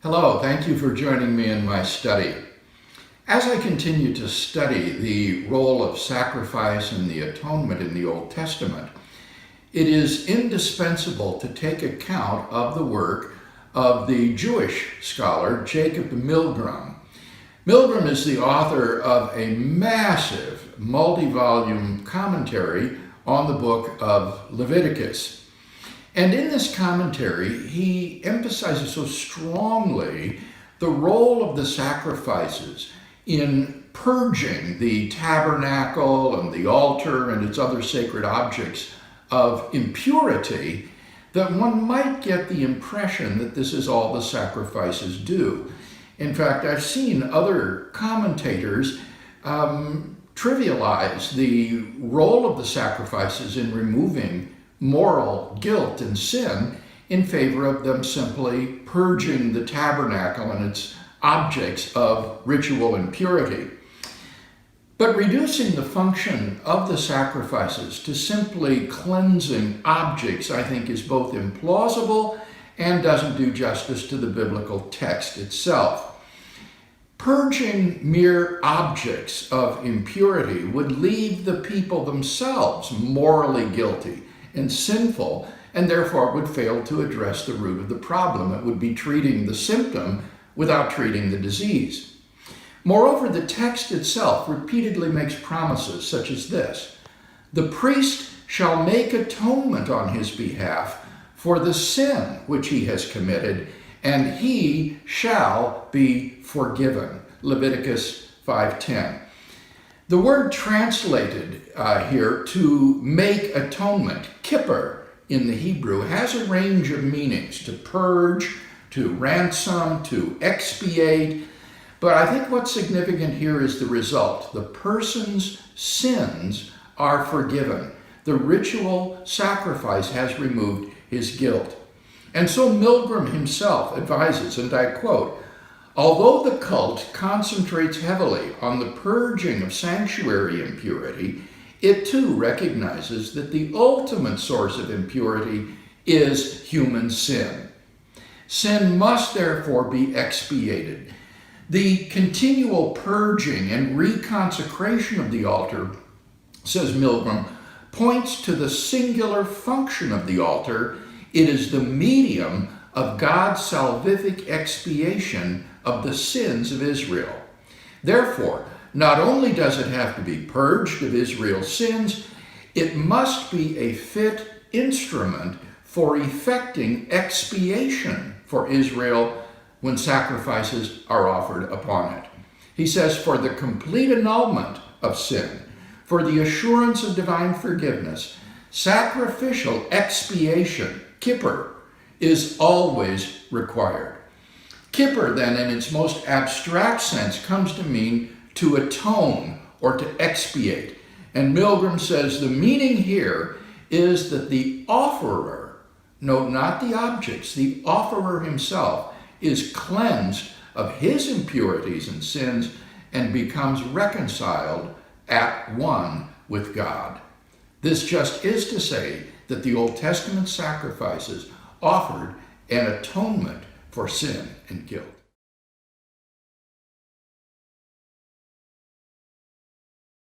Hello, thank you for joining me in my study. As I continue to study the role of sacrifice and the atonement in the Old Testament, it is indispensable to take account of the work of the Jewish scholar Jacob Milgrom. Milgrom is the author of a massive multi-volume commentary on the book of Leviticus. And in this commentary, he emphasizes so strongly the role of the sacrifices in purging the tabernacle and the altar and its other sacred objects of impurity that one might get the impression that this is all the sacrifices do. In fact, I've seen other commentators trivialize the role of the sacrifices in removing moral guilt and sin in favor of them simply purging the tabernacle and its objects of ritual impurity. But reducing the function of the sacrifices to simply cleansing objects, I think, is both implausible and doesn't do justice to the biblical text itself. Purging mere objects of impurity would leave the people themselves morally guilty and sinful, and therefore would fail to address the root of the problem. It would be treating the symptom without treating the disease. Moreover, the text itself repeatedly makes promises such as this: the priest shall make atonement on his behalf for the sin which he has committed, and he shall be forgiven. Leviticus 5:10. The word translated here to make atonement, kippur in the Hebrew, has a range of meanings: to purge, to ransom, to expiate. But I think what's significant here is the result. The person's sins are forgiven. The ritual sacrifice has removed his guilt. And so Milgrom himself advises, and I quote, "Although the cult concentrates heavily on the purging of sanctuary impurity, it too recognizes that the ultimate source of impurity is human sin. Sin must therefore be expiated. The continual purging and reconsecration of the altar," says Milgrom, "points to the singular function of the altar. It is the medium of God's salvific expiation of the sins of Israel. Therefore, not only does it have to be purged of Israel's sins, it must be a fit instrument for effecting expiation for Israel when sacrifices are offered upon it." He says, "For the complete annulment of sin, for the assurance of divine forgiveness, sacrificial expiation, kippur, is always required." Kippur, then, in its most abstract sense, comes to mean to atone or to expiate. And Milgrom says the meaning here is that the offerer, note not the objects, the offerer himself is cleansed of his impurities and sins and becomes reconciled at one with God. This just is to say that the Old Testament sacrifices offered an atonement for sin and guilt.